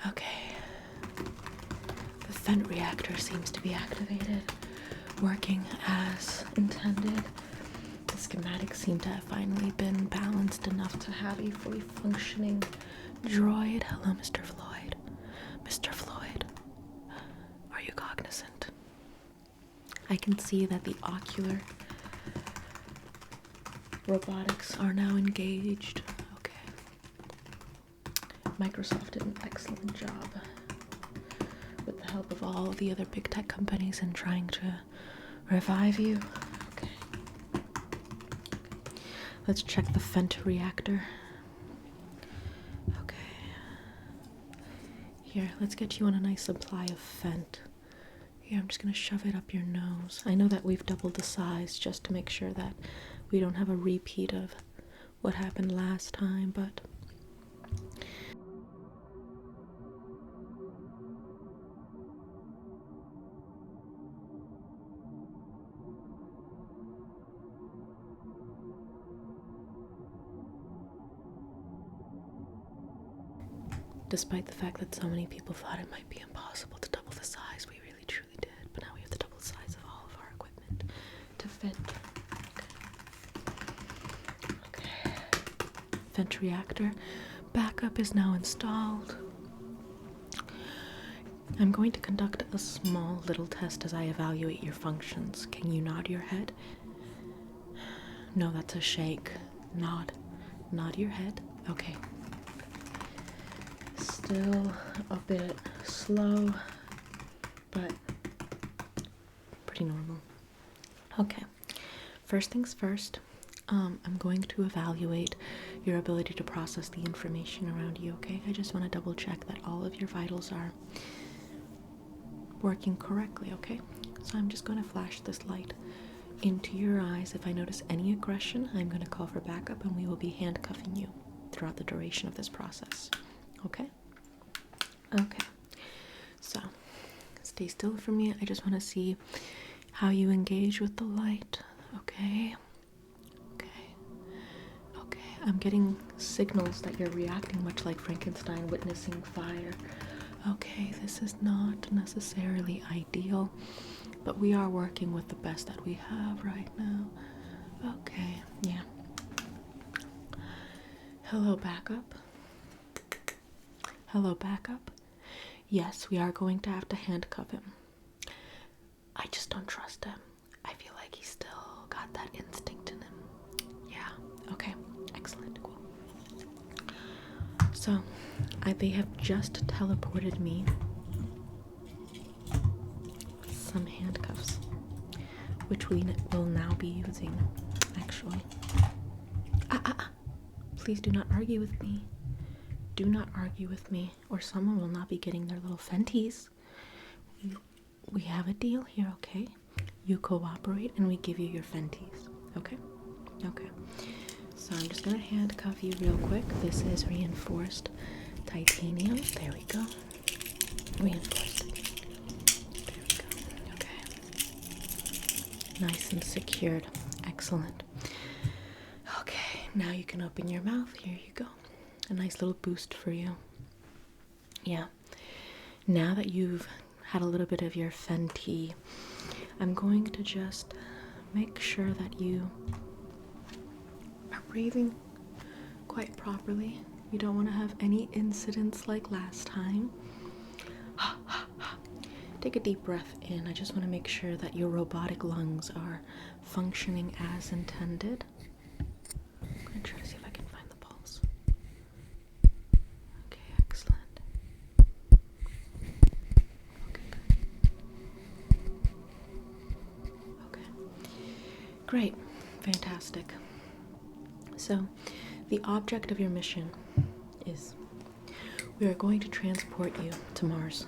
Okay. The vent reactor seems to be activated, working as intended. The schematics seem to have finally been balanced enough to have a fully functioning droid. Hello, Mr. Floyd. Mr. Floyd, are you cognizant? I can see that the ocular robotics are now engaged. Okay. Microsoft did an excellent job with the help of all the other big tech companies in trying to revive you. Okay. Let's check the vent reactor. Okay. Here, let's get you on a nice supply of vent. Here, I'm just gonna shove it up your nose. I know that we've doubled the size just to make sure that we don't have a repeat of what happened last time, but despite the fact that so many people thought it might be impossible to double the size, we really truly did. But now we have to double the size of all of our equipment to vent. Okay. Vent reactor backup is now installed. I'm going to conduct a small little test as I evaluate your functions. Can you nod your head? No, that's a shake. Nod. Nod your head. Okay. Still a bit slow, but pretty normal. Okay. First things first, I'm going to evaluate your ability to process the information around you, okay? I just want to double check that all of your vitals are working correctly, okay? So I'm just going to flash this light into your eyes. If I notice any aggression, I'm going to call for backup and we will be handcuffing you throughout the duration of this process, okay? Okay. So, stay still for me. I just want to see how you engage with the light, okay? Okay, I'm getting signals that you're reacting much like Frankenstein witnessing fire. Okay, this is not necessarily ideal, but we are working with the best that we have right now. Okay, yeah. Hello, backup. Hello, backup. Yes, we are going to have to handcuff him. I just don't trust him. I feel like he's still got that instinct in him. Yeah, okay, excellent, cool. So, they have just teleported me some handcuffs, which we will now be using, actually. Please do not argue with me. Do not argue with me, or someone will not be getting their little fenties. We have a deal here, okay? You cooperate and we give you your fenties, okay? Okay. So I'm just gonna handcuff you real quick. This is reinforced titanium. There we go. Reinforced titanium. There we go. Okay. Nice and secured. Excellent. Okay, now you can open your mouth. Here you go. A nice little boost for you. Yeah. Now that you've had a little bit of your Fenty, I'm going to just make sure that you are breathing quite properly. You don't want to have any incidents like last time. Take a deep breath in. I just want to make sure that your robotic lungs are functioning as intended. I'm going to try to see if I can find the pulse. Okay, excellent. Okay, good. Okay. Great. Fantastic. So, the object of your mission is we are going to transport you to Mars.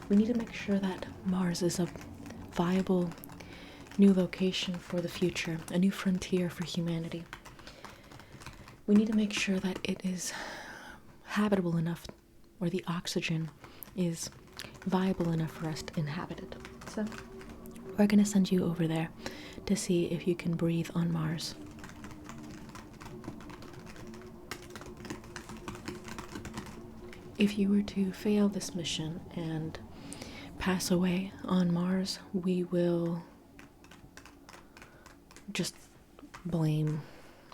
We need to make sure that Mars is a viable new location for the future, a new frontier for humanity. We need to make sure that it is habitable enough, or the oxygen is viable enough for us to inhabit it. So, we're going to send you over there to see if you can breathe on Mars. if you were to fail this mission and pass away on Mars, we will just blame,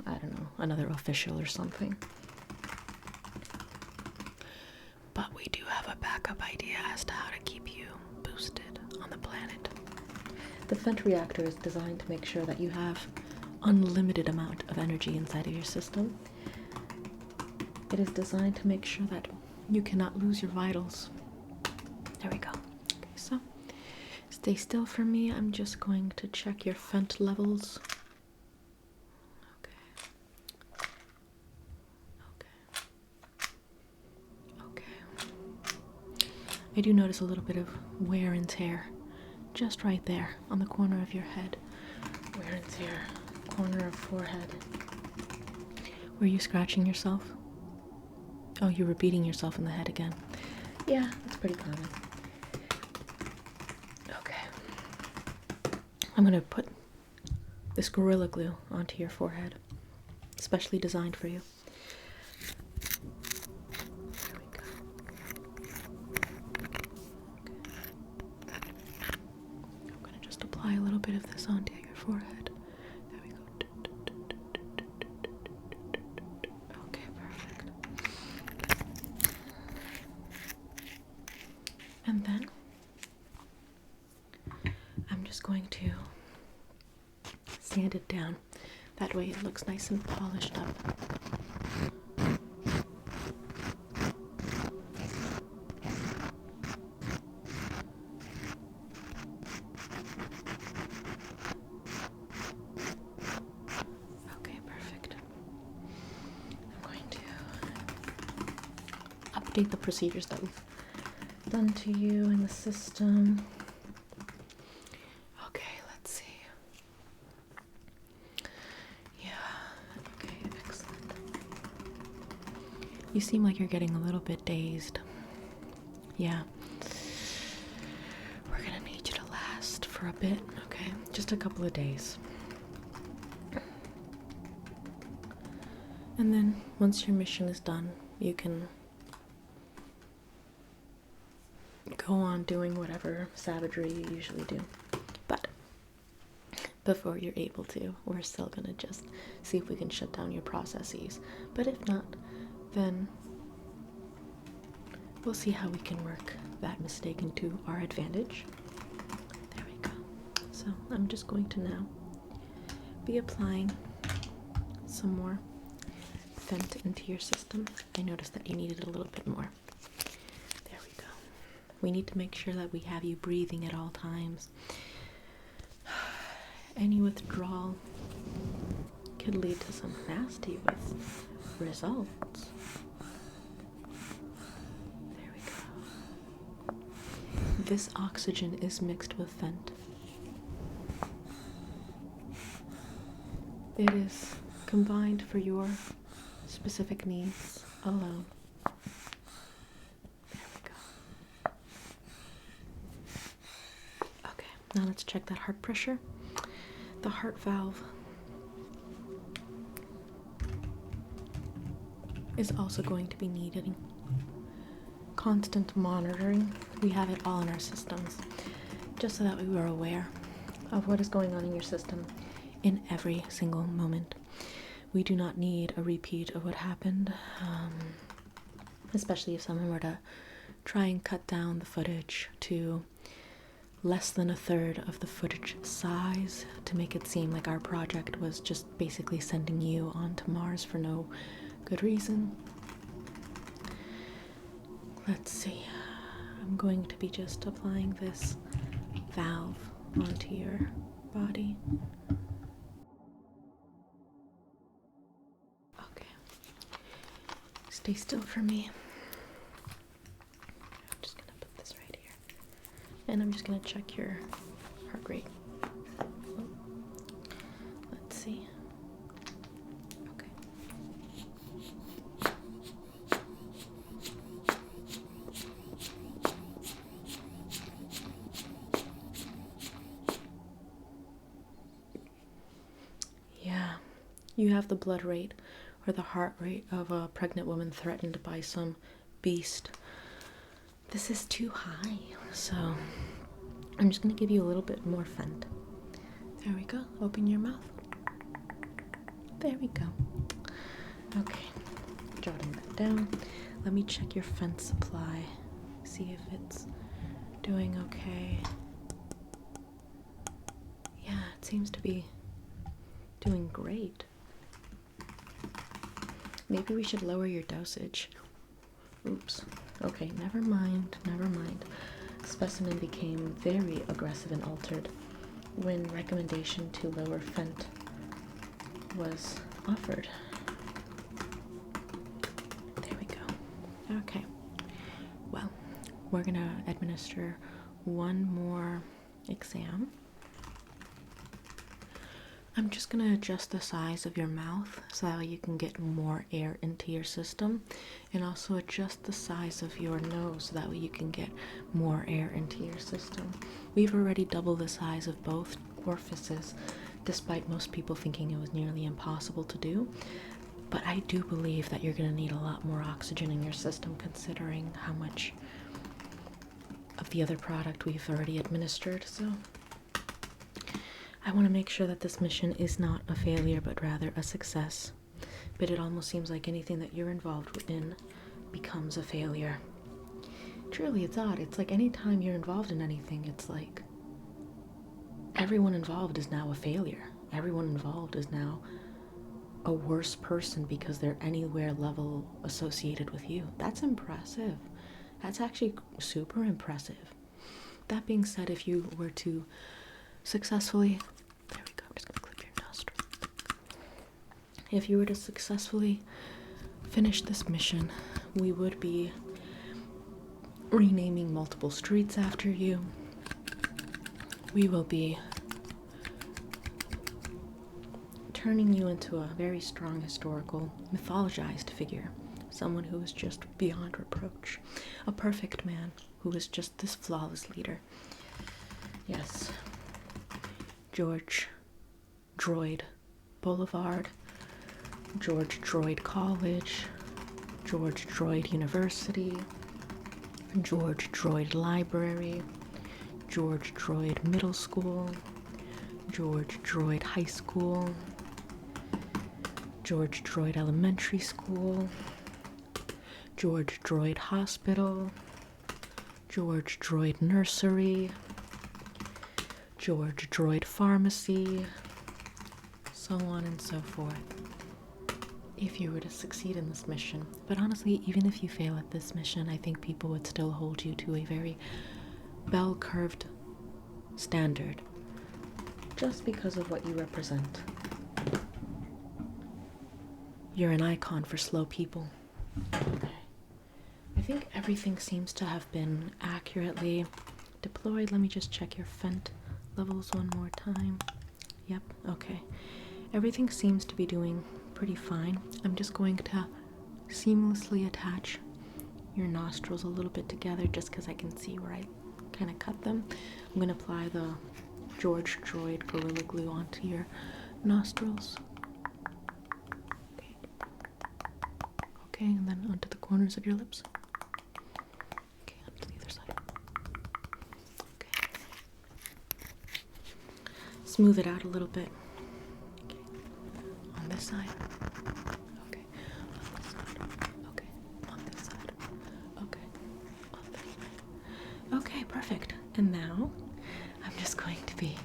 I don't know, another official or something. But we do have a backup idea as to how to keep you boosted on the planet. The Fent reactor is designed to make sure that you have unlimited amount of energy inside of your system. It is designed to make sure that you cannot lose your vitals. There we go. Okay, so stay still for me. I'm just going to check your Fent levels. I do notice a little bit of wear and tear just right there on the corner of your head. Wear and tear, corner of forehead. Were you scratching yourself? Oh, you were beating yourself in the head again. Yeah, that's pretty common. Okay. I'm gonna put this Gorilla Glue onto your forehead, specially designed for you. Apply a little bit of this onto your forehead. There we go. Okay, perfect. And then I'm just going to sand it down. That way it looks nice and polished up. Update the procedures that we've done to you in the system. Okay, let's see. Yeah, okay, excellent. You seem like you're getting a little bit dazed. Yeah. We're gonna need you to last for a bit, okay? Just a couple of days. And then, once your mission is done, you can go on doing whatever savagery you usually do. But before you're able to, we're still gonna just see if we can shut down your processes. But if not, then we'll see how we can work that mistake into our advantage. There we go. So I'm just going to now be applying some more Fent into your system. I noticed that you needed a little bit more. We need to make sure that we have you breathing at all times. Any withdrawal could lead to some nasty results. There we go. This oxygen is mixed with Fent. It is combined for your specific needs alone. Now let's check that heart pressure. The heart valve is also going to be needing constant monitoring. We have it all in our systems, just so that we were aware of what is going on in your system in every single moment. We do not need a repeat of what happened, especially if someone were to try and cut down the footage to less than a third of the footage size to make it seem like our project was just basically sending you onto Mars for no good reason. Let's see. I'm going to be just applying this valve onto your body. Okay. Stay still for me. And I'm just going to check your heart rate. Let's see. Okay. Yeah, you have the blood rate or the heart rate of a pregnant woman threatened by some beast This is too high, so I'm just gonna give you a little bit more Fent. There we go. Open your mouth. There we go. Okay, jotting that down. Let me check your Fent supply. See if it's doing okay. Yeah, it seems to be doing great. Maybe we should lower your dosage. Oops. Okay, never mind, never mind. Specimen became very aggressive and altered when recommendation to lower Fent was offered. There we go. Okay. Well, we're gonna administer one more exam. I'm just going to adjust the size of your mouth so that you can get more air into your system, and also adjust the size of your nose so that way you can get more air into your system. We've already doubled the size of both orifices, despite most people thinking it was nearly impossible to do. But I do believe that you're going to need a lot more oxygen in your system, considering how much of the other product we've already administered. So I want to make sure that this mission is not a failure, but rather a success. But it almost seems like anything that you're involved in becomes a failure. Truly, it's odd. It's like anytime you're involved in anything, it's like everyone involved is now a failure. Everyone involved is now a worse person because they're anywhere level associated with you. That's impressive. That's actually super impressive. That being said, if you were to successfully, there we go, I'm just gonna clip your nostril. If you were to successfully finish this mission, we would be renaming multiple streets after you. We will be turning you into a very strong historical, mythologized figure, someone who is just beyond reproach, a perfect man who is just this flawless leader. Yes. George Droyd Boulevard, George Droyd College, George Droyd University, George Droyd Library, George Droyd Middle School, George Droyd High School, George Droyd Elementary School, George Droyd Hospital, George Droyd Nursery, George Droyd Pharmacy, so on and so forth, if you were to succeed in this mission. But honestly, even if you fail at this mission, I think people would still hold you to a very bell-curved standard, just because of what you represent. You're an icon for slow people. Okay. I think everything seems to have been accurately deployed. Let me just check your Fent levels one more time. Yep, okay. Everything seems to be doing pretty fine. I'm just going to seamlessly attach your nostrils a little bit together just because I can see where I kind of cut them. I'm going to apply the George Droyd Gorilla Glue onto your nostrils. Okay. Okay, and then onto the corners of your lips. Okay, onto the other side. Okay. Smooth it out a little bit. Okay. On this side. Okay. On this side. Okay. On this side. Okay. On this side. Okay, perfect. And now I'm just going to be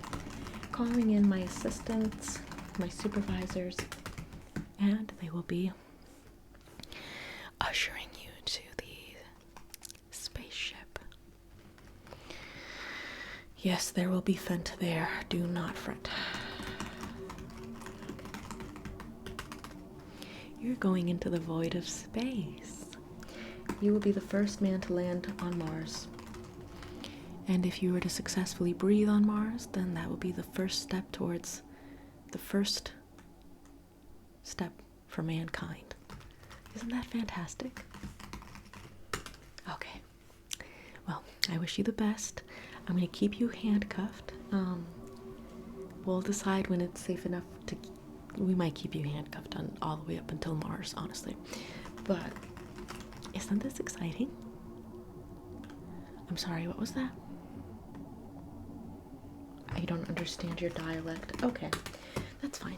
calling in my assistants, my supervisors, and they will be ushering you to the spaceship. Yes, there will be Fent there. Do not fret. You're going into the void of space. You will be the first man to land on Mars. And if you were to successfully breathe on Mars, then that will be the first step towards the first step for mankind. Isn't that fantastic? Okay. Well, I wish you the best. I'm going to keep you handcuffed. We'll decide when it's safe enough to... We might keep you handcuffed on all the way up until Mars, honestly. But isn't this exciting? I'm sorry, what was that? I don't understand your dialect. Okay, that's fine.